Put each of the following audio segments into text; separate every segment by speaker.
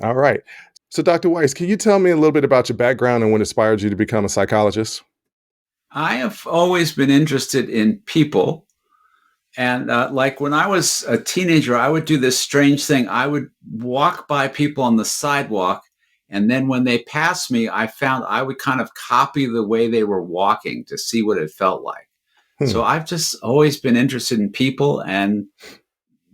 Speaker 1: All right. So, Dr. Weiss, can you tell me a little bit about your background and what inspired you to become a psychologist?
Speaker 2: I have always been interested in people. And like when I was a teenager, I would do this strange thing. I would walk by people on the sidewalk. And then when they passed me, I found I would kind of copy the way they were walking to see what it felt like.
Speaker 1: Hmm.
Speaker 2: So I've just always been interested in people. And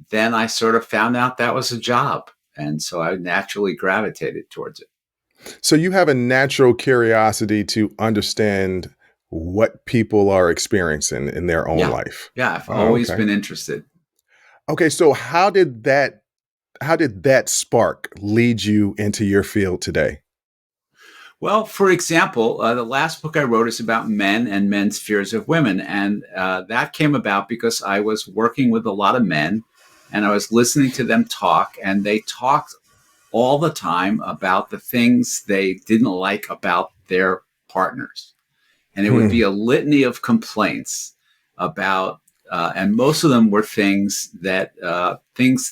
Speaker 2: then I sort of found out that was a job. And so I naturally gravitated towards it.
Speaker 1: So, you have a natural curiosity to understand what people are experiencing in their own
Speaker 2: Yeah.
Speaker 1: life.
Speaker 2: Yeah. I've
Speaker 1: Oh,
Speaker 2: always
Speaker 1: okay.
Speaker 2: been interested.
Speaker 1: Okay. So, how did that spark lead you into your field today?
Speaker 2: Well, for example, the last book I wrote is about men and men's fears of women. And that came about because I was working with a lot of men and I was listening to them talk, and they talked all the time about the things they didn't like about their partners. And it would be
Speaker 1: Hmm.
Speaker 2: a litany of complaints about, and most of them were things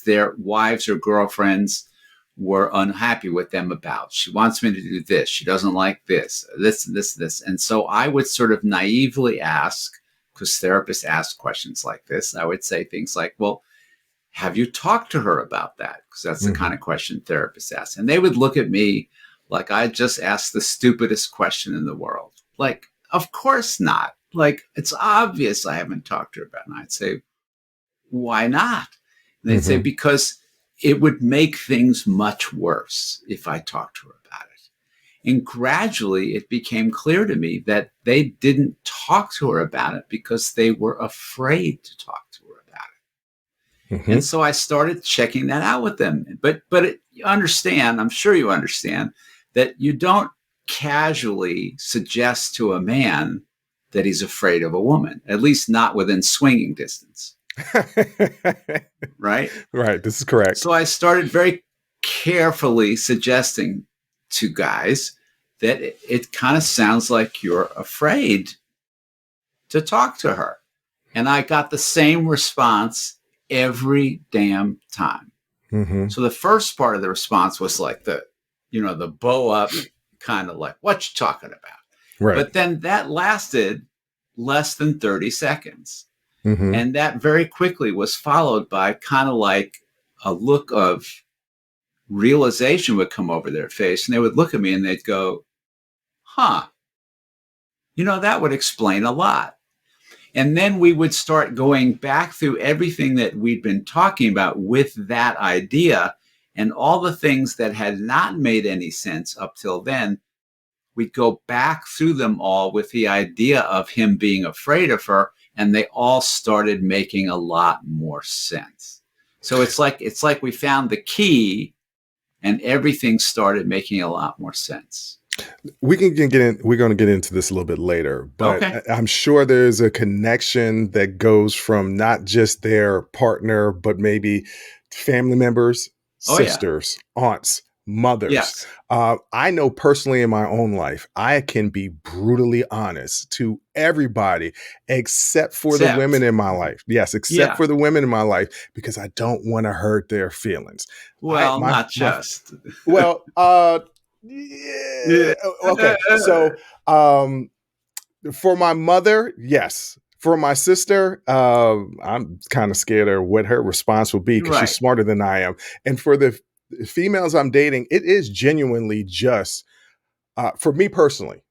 Speaker 2: their wives or girlfriends were unhappy with them about. She wants me to do this. She doesn't like this. And so I would sort of naively ask, because therapists ask questions like this, I would say things like, well, have you talked to her about that? Because that's the kind
Speaker 1: Hmm.
Speaker 2: of question therapists ask. And they would look at me like I just asked the stupidest question in the world. Like, of course not. Like, it's obvious I haven't talked to her about it. And I'd say, why not? And they'd say,
Speaker 1: Hmm.
Speaker 2: because it would make things much worse if I talked to her about it. And gradually it became clear to me that they didn't talk to her about it because they were afraid to talk to her about it.
Speaker 1: Hmm.
Speaker 2: And so I started checking that out with them. You understand, I'm sure you understand, that you don't casually suggest to a man that he's afraid of a woman, at least not within swinging distance, right?
Speaker 1: Right. This is correct.
Speaker 2: So I started very carefully suggesting to guys that it kind of sounds like you're afraid to talk to her. And I got the same response every damn time.
Speaker 1: Hmm.
Speaker 2: So the first part of the response was like the bow up kind of like, what you talking about?
Speaker 1: Right.
Speaker 2: But then that lasted less than 30 seconds.
Speaker 1: Hmm.
Speaker 2: And that very quickly was followed by kind of like a look of realization would come over their face. And they would look at me and they'd go, huh, that would explain a lot. And then we would start going back through everything that we'd been talking about with that idea, and all the things that had not made any sense up till then. We'd go back through them all with the idea of him being afraid of her, and they all started making a lot more sense. So it's like we found the key, and everything started making a lot more sense.
Speaker 1: We can get in. We're going to get into this a little bit later, but
Speaker 2: Okay.
Speaker 1: I'm sure there's a connection that goes from not just their partner, but maybe family members,
Speaker 2: Oh yeah.
Speaker 1: sisters, aunts, mothers.
Speaker 2: Yes.
Speaker 1: I know personally in my own life, I can be brutally honest to everybody except for the women
Speaker 2: Except,
Speaker 1: in my life. Yes, except
Speaker 2: yeah.
Speaker 1: for the women in my life because I don't want to hurt their feelings. I
Speaker 2: Well,
Speaker 1: my
Speaker 2: not
Speaker 1: my
Speaker 2: just.
Speaker 1: well, yeah,
Speaker 2: Yeah.
Speaker 1: okay. So, um, for my mother, yes. For my sister, I'm kind of scared of what her response will be because she's
Speaker 2: Right.
Speaker 1: smarter than I am. And for the females I'm dating, it is genuinely just for me personally.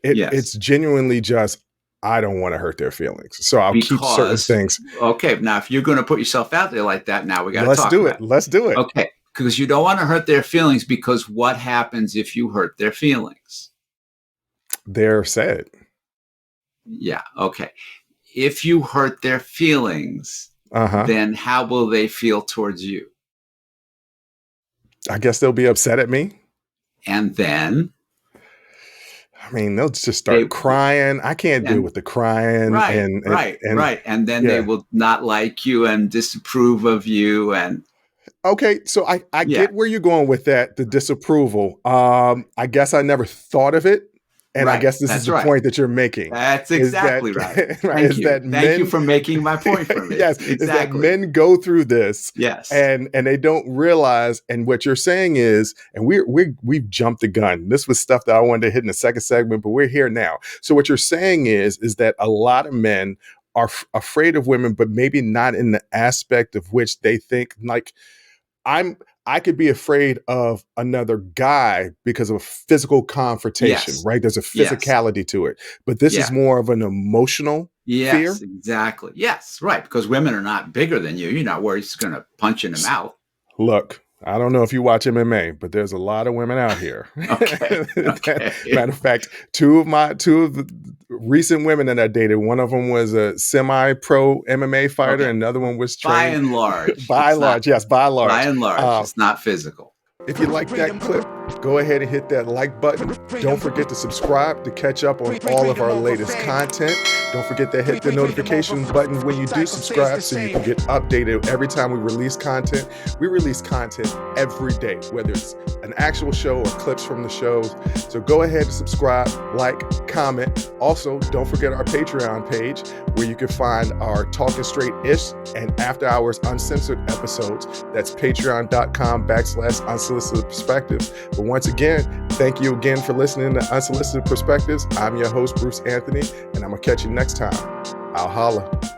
Speaker 1: It's
Speaker 2: Yes.
Speaker 1: genuinely just I don't want to hurt their feelings, so I'll keep certain
Speaker 2: Because,
Speaker 1: things.
Speaker 2: okay, now if you're going to put yourself out there like that, now we got to
Speaker 1: Let's
Speaker 2: talk
Speaker 1: do
Speaker 2: about
Speaker 1: it. Let's do
Speaker 2: it.
Speaker 1: it.
Speaker 2: Okay. Because you don't want to hurt their feelings, because what happens if you hurt their feelings?
Speaker 1: They're sad.
Speaker 2: Yeah. Okay. If you hurt their feelings,
Speaker 1: Uh huh.
Speaker 2: then how will they feel towards you?
Speaker 1: I guess they'll be upset at me.
Speaker 2: And then
Speaker 1: I mean, they'll just
Speaker 2: they,
Speaker 1: start crying. I can't deal
Speaker 2: and
Speaker 1: with the crying
Speaker 2: right,
Speaker 1: and
Speaker 2: right,
Speaker 1: and
Speaker 2: right. And then they
Speaker 1: yeah.
Speaker 2: will not like you and disapprove of you. And
Speaker 1: Okay, so I
Speaker 2: yeah,
Speaker 1: get where you're going with that, the disapproval. I guess I never thought of it And I
Speaker 2: Right.
Speaker 1: guess this is
Speaker 2: That's
Speaker 1: the
Speaker 2: right.
Speaker 1: point that you're making.
Speaker 2: That's
Speaker 1: Is that
Speaker 2: exactly right.
Speaker 1: right,
Speaker 2: Thank
Speaker 1: is
Speaker 2: you.
Speaker 1: that
Speaker 2: Thank you
Speaker 1: men
Speaker 2: for making my point for me.
Speaker 1: yes, is that
Speaker 2: Exactly.
Speaker 1: men go through this
Speaker 2: Yes.
Speaker 1: and they don't realize, and what you're saying is, and we've jumped the gun. This was stuff that I wanted to hit in the second segment, but we're here now. So what you're saying is that a lot of men are afraid of women, but maybe not in the aspect of which they think like I could be afraid of another guy because of a physical confrontation,
Speaker 2: Yes.
Speaker 1: right? There's a
Speaker 2: Yes.
Speaker 1: physicality to it, but this
Speaker 2: Yeah.
Speaker 1: is more of an emotional fear.
Speaker 2: Yes, exactly. Yes, right. Because women are not bigger than you. You're not worried she's going to punch you in the mouth.
Speaker 1: Look, I don't know if you watch MMA, but there's a lot of women out here.
Speaker 2: Okay. Okay.
Speaker 1: Matter of fact, two of the recent women that I dated, one of them was a semi-pro MMA fighter,
Speaker 2: Okay.
Speaker 1: and another one was
Speaker 2: By
Speaker 1: trained
Speaker 2: and large,
Speaker 1: by
Speaker 2: it's
Speaker 1: and
Speaker 2: not.
Speaker 1: large. Yes, by and
Speaker 2: By
Speaker 1: large.
Speaker 2: and large, it's not physical.
Speaker 1: If you like that clip, go ahead and hit that like button. Don't forget to subscribe to catch up on all of our latest content. Don't forget to hit the notification button when you do subscribe so you can get updated every time we release content. We release content every day, whether it's an actual show or clips from the shows. So go ahead and subscribe, like, comment. Also, don't forget our Patreon page where you can find our Talking Straight-ish and After Hours Uncensored episodes. That's patreon.com/unsolicited perspectives. But once again, thank you again for listening to Unsolicited Perspectives. I'm your host, Bruce Anthony, and I'm going to catch you next time. I'll holla.